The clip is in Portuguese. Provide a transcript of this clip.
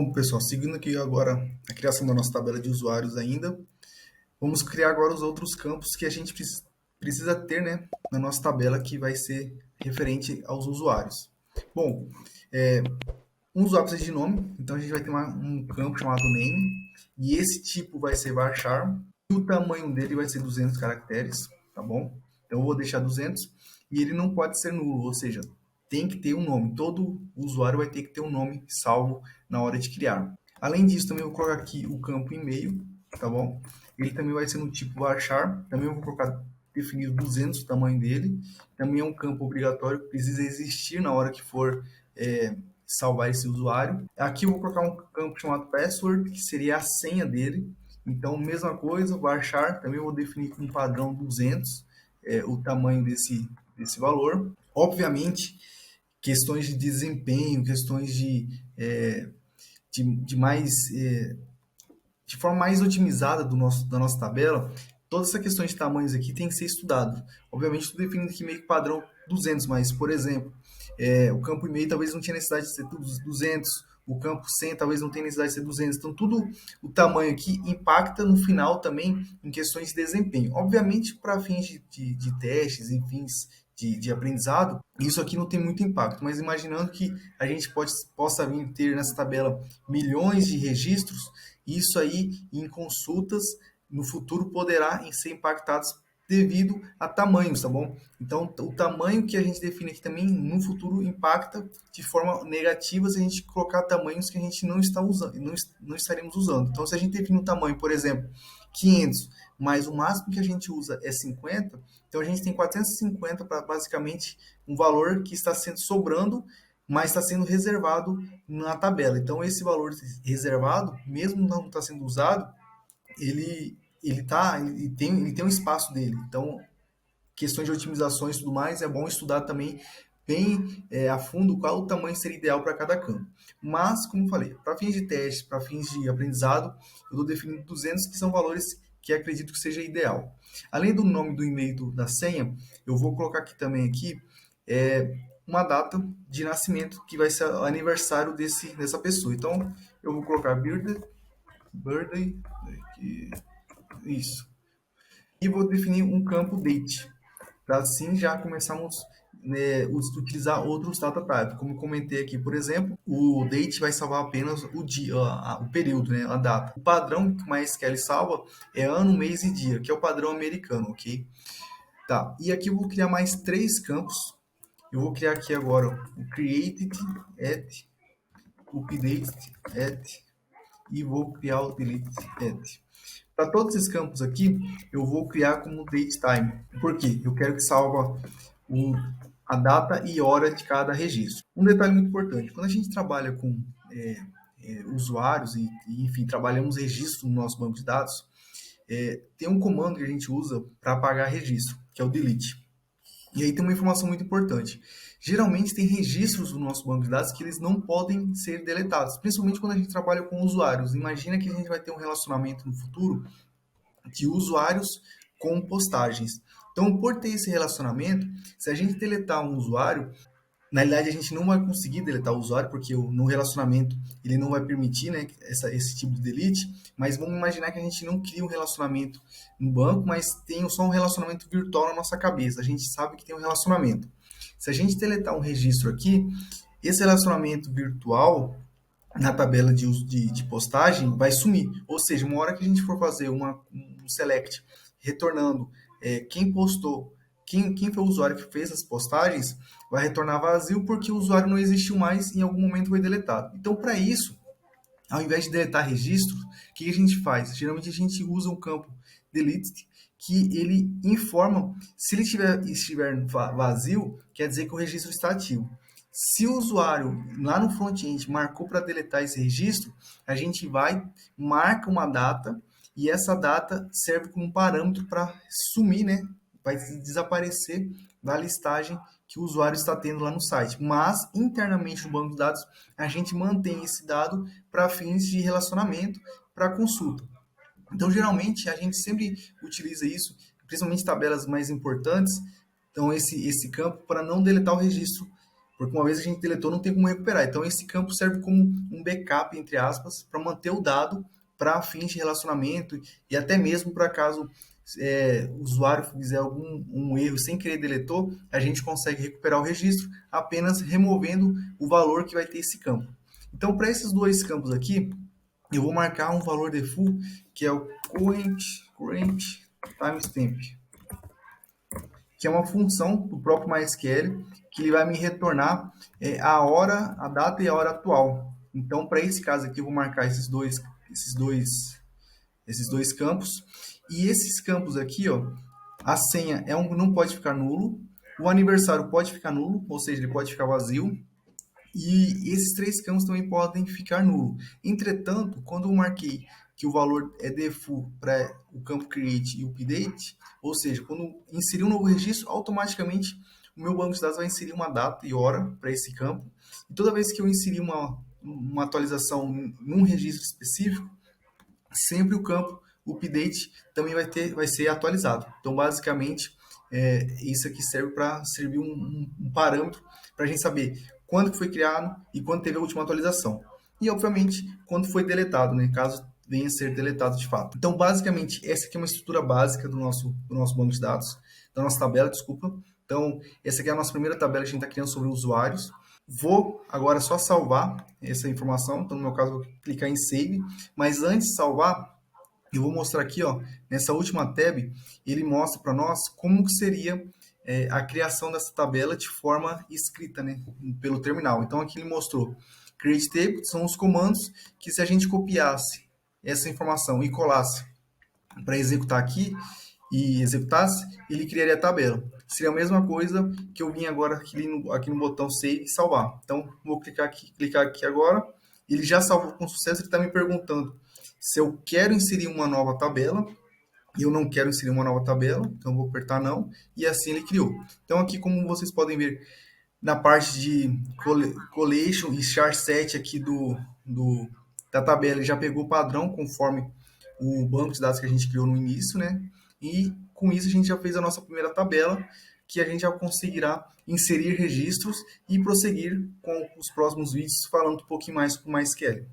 Bom, pessoal, seguindo aqui agora a criação da nossa tabela de usuários ainda, vamos criar agora os outros campos que a gente precisa ter, né, na nossa tabela que vai ser referente aos usuários. Bom, um usuário precisa de nome, então a gente vai ter um campo chamado name, e esse tipo vai ser varchar, e o tamanho dele vai ser 200 caracteres, tá bom? Então eu vou deixar 200, e ele não pode ser nulo, ou seja, tem que ter um nome. Todo usuário vai ter que ter um nome salvo na hora de criar. Além disso, também eu vou colocar aqui o campo e-mail, tá bom? Ele também vai ser no tipo varchar, também eu vou colocar definido 200 o tamanho dele, também é um campo obrigatório que precisa existir na hora que for salvar esse usuário. Aqui eu vou colocar um campo chamado password, que seria a senha dele. Então, mesma coisa, varchar, também eu vou definir com um padrão 200, o tamanho desse valor. Obviamente, questões de desempenho, questões de mais de forma mais otimizada da nossa tabela, toda essa questão de tamanhos aqui tem que ser estudado. Obviamente, estou definindo aqui meio que padrão 200, mas, por exemplo, o campo e-mail talvez não tenha necessidade de ser 200, o campo 100 talvez não tenha necessidade de ser 200. Então, tudo o tamanho aqui impacta no final também em questões de desempenho. Obviamente, para fins de testes, enfim, de aprendizado, isso aqui não tem muito impacto, mas imaginando que a gente possa vir ter nessa tabela milhões de registros, isso aí em consultas no futuro poderá ser impactados devido a tamanhos, tá bom? Então, o tamanho que a gente define aqui também no futuro impacta de forma negativa se a gente colocar tamanhos que a gente não está usando, não estaremos usando. Então, se a gente define um tamanho, por exemplo, 500, mas o máximo que a gente usa é 50, então a gente tem 450 para basicamente um valor que está sendo sobrando, mas está sendo reservado na tabela. Então, esse valor reservado, mesmo não está sendo usado, ele tem um espaço dele. Então, questões de otimizações e tudo mais, é bom estudar também bem a fundo qual o tamanho seria ideal para cada campo. Mas, como falei, para fins de teste, para fins de aprendizado, eu estou definindo 200, que são valores que acredito que seja ideal. Além do nome do e-mail da senha, eu vou colocar aqui também uma data de nascimento, que vai ser o aniversário dessa pessoa. Então, eu vou colocar birthday aqui, isso. E vou definir um campo date, para assim já começarmos utilizar outros data types. Como eu comentei aqui, por exemplo, o date vai salvar apenas o dia, o período, né, a data. O padrão que mais que ele salva é ano, mês e dia, que é o padrão americano, ok? Tá, e aqui eu vou criar mais três campos. Eu vou criar aqui agora o created at, o updated at, e vou criar o deleted at. Para todos esses campos aqui, eu vou criar como datetime. Por quê? Eu quero que salva o, a data e hora de cada registro. Um detalhe muito importante, quando a gente trabalha com usuários enfim, trabalhamos registro no nosso banco de dados, tem um comando que a gente usa para apagar registro, que é o delete. E aí tem uma informação muito importante. Geralmente tem registros no nosso banco de dados que eles não podem ser deletados, principalmente quando a gente trabalha com usuários. Imagina que a gente vai ter um relacionamento no futuro de usuários com postagens. Então, por ter esse relacionamento, se a gente deletar um usuário, na realidade a gente não vai conseguir deletar o usuário, porque no relacionamento ele não vai permitir, né, esse tipo de delete, mas vamos imaginar que a gente não cria um relacionamento no banco, mas tem só um relacionamento virtual na nossa cabeça. A gente sabe que tem um relacionamento. Se a gente deletar um registro aqui, esse relacionamento virtual na tabela de postagem vai sumir. Ou seja, uma hora que a gente for fazer um select retornando quem postou, quem foi o usuário que fez as postagens, vai retornar vazio porque o usuário não existiu mais e em algum momento foi deletado. Então, para isso, ao invés de deletar registros, o que a gente faz? Geralmente a gente usa um campo delete que ele informa, se ele estiver vazio, quer dizer que o registro está ativo. Se o usuário lá no front-end marcou para deletar esse registro, a gente marca uma data e essa data serve como parâmetro para sumir, né? Vai desaparecer da listagem que o usuário está tendo lá no site. Mas internamente no banco de dados a gente mantém esse dado para fins de relacionamento, para consulta. Então, geralmente, a gente sempre utiliza isso, principalmente tabelas mais importantes, então esse campo para não deletar o registro, porque uma vez a gente deletou, não tem como recuperar. Então, esse campo serve como um backup, entre aspas, para manter o dado para fins de relacionamento e até mesmo para caso o usuário fizer algum erro sem querer deletou, a gente consegue recuperar o registro apenas removendo o valor que vai ter esse campo. Então, para esses dois campos aqui, eu vou marcar um valor default que é o current timestamp, que é uma função do próprio MySQL que ele vai me retornar a hora, a data e a hora atual. Então, para esse caso aqui, eu vou marcar esses dois campos. E esses campos aqui, ó, a senha não pode ficar nulo, o aniversário pode ficar nulo, ou seja, ele pode ficar vazio, e esses três campos também podem ficar nulo. Entretanto, quando eu marquei que o valor é default para o campo create e update, ou seja, quando inserir um novo registro, automaticamente o meu banco de dados vai inserir uma data e hora para esse campo. E toda vez que eu inserir uma atualização num registro específico, sempre o campo update também vai ser atualizado. Então, basicamente, isso aqui serve para servir um parâmetro para a gente saber quando que foi criado e quando teve a última atualização. E, obviamente, quando foi deletado, né, caso venha a ser deletado de fato. Então, basicamente, essa aqui é uma estrutura básica do nosso banco de dados, da nossa tabela, desculpa. Então, essa aqui é a nossa primeira tabela que a gente está criando sobre usuários. Vou agora só salvar essa informação, então no meu caso vou clicar em Save, mas antes de salvar, eu vou mostrar aqui, ó, nessa última tab, ele mostra para nós como que seria a criação dessa tabela de forma escrita, né, pelo terminal. Então aqui ele mostrou Create Table, são os comandos que se a gente copiasse essa informação e colasse para executar aqui, e executasse, ele criaria a tabela. Seria a mesma coisa que eu vim agora aqui no botão Save e salvar. Então, vou clicar aqui agora. Ele já salvou com sucesso. Ele está me perguntando se eu quero inserir uma nova tabela. Eu não quero inserir uma nova tabela, então vou apertar não. E assim ele criou. Então, aqui, como vocês podem ver, na parte de collation e char set aqui da tabela, ele já pegou o padrão conforme o banco de dados que a gente criou no início, né? E com isso a gente já fez a nossa primeira tabela, que a gente já conseguirá inserir registros e prosseguir com os próximos vídeos falando um pouquinho mais com o MySQL.